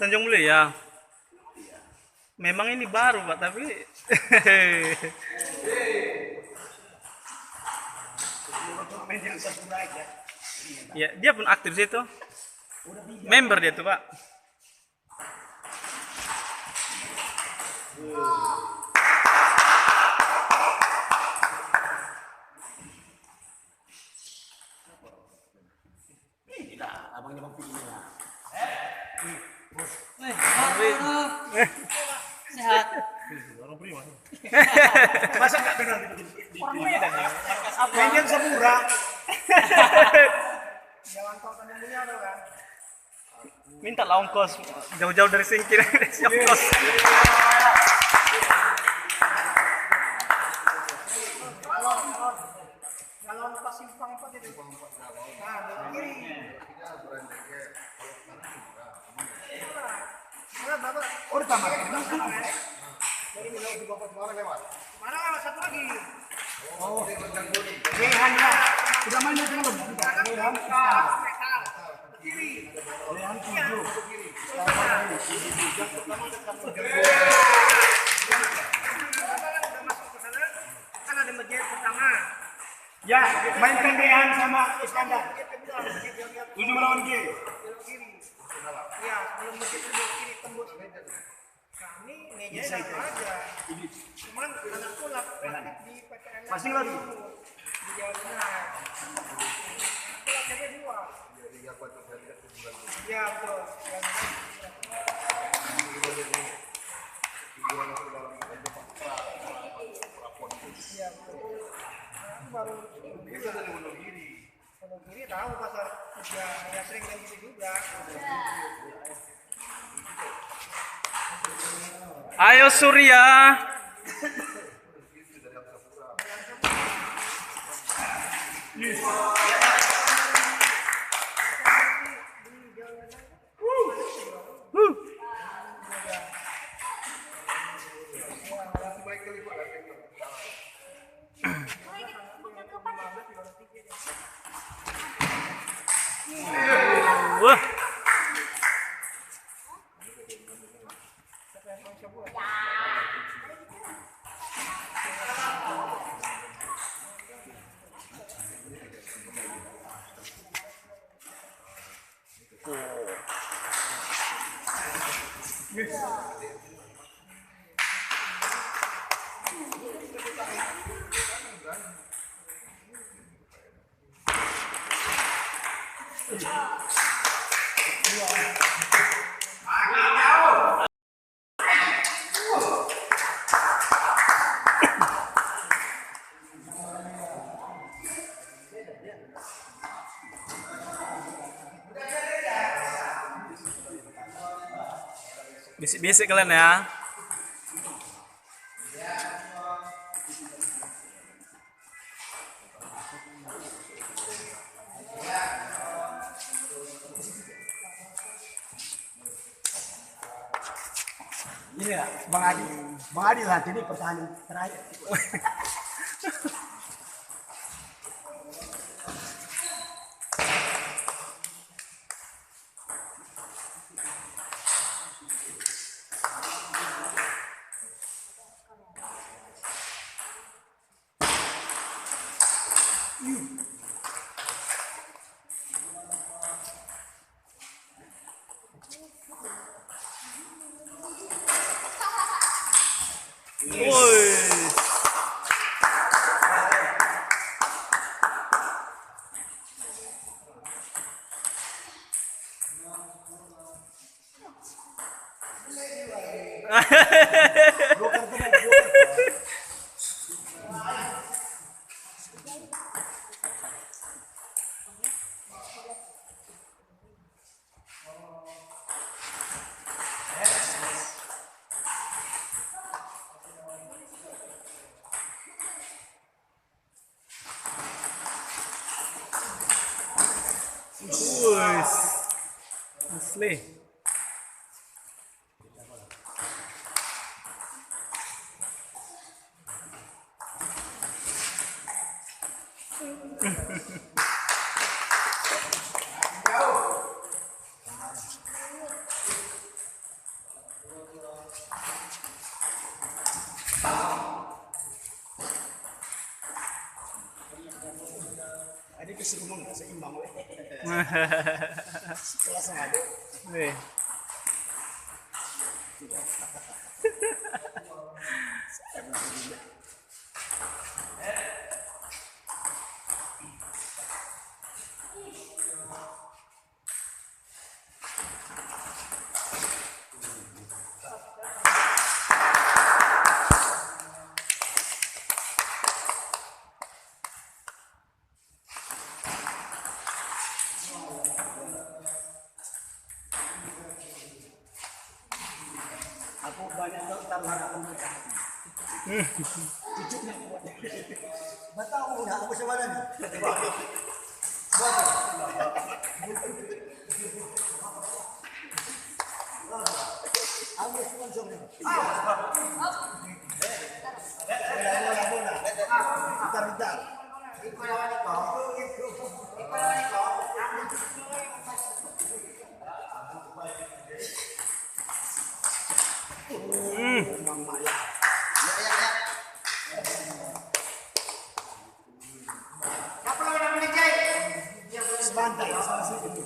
Tanjung Mulia. Memang ini baru Pak, tapi ya, dia pun aktif situ. Member dia tuh Pak. Sehat. Masa nggak dengar di Menyen Sapura. Minta lah ongkos jauh-jauh dari Singkil. Ongkos. Kalau pas simpang 4 itu. Nah, kiri. Oh, di taman. Dari Milau di Bapak Suara lewat. Mana satu lagi? Oh, Rehannya. Sudah main yang belum? Rehan. Kiri. Rehan 7. Kan ada masjid pertama. Ya, mainkan Rehan sama Iskandar. 7 lawan kiri. Ya, sebelum masjid itu kiri tembus. Kami meja sama aja. Cuman anak sulap di PTN. Masih lagi. Di Jawa Tengah. Sulapnya 2. Ya, betul. Iya, betul. Aku baru Wonogiri tahu pasar ya sering main gitu juga. Ayo Surya. Wah. Bisik-bisik kalian ya. Ini ya, Bang Adi lah, jadi pertanyaan terakhir. Woi. Wih, asli. Ada keseruan nggak seimbang weh. Kelas yang ada. Weh. Aku banyak taruhan aku mereka. Cucuknya kuat. Betul aku nggak aku sebenarnya nih. Aku sponsor nih. Bentar. Mama ya. Siapa yang namanya Jay? Sebantai, sama sini.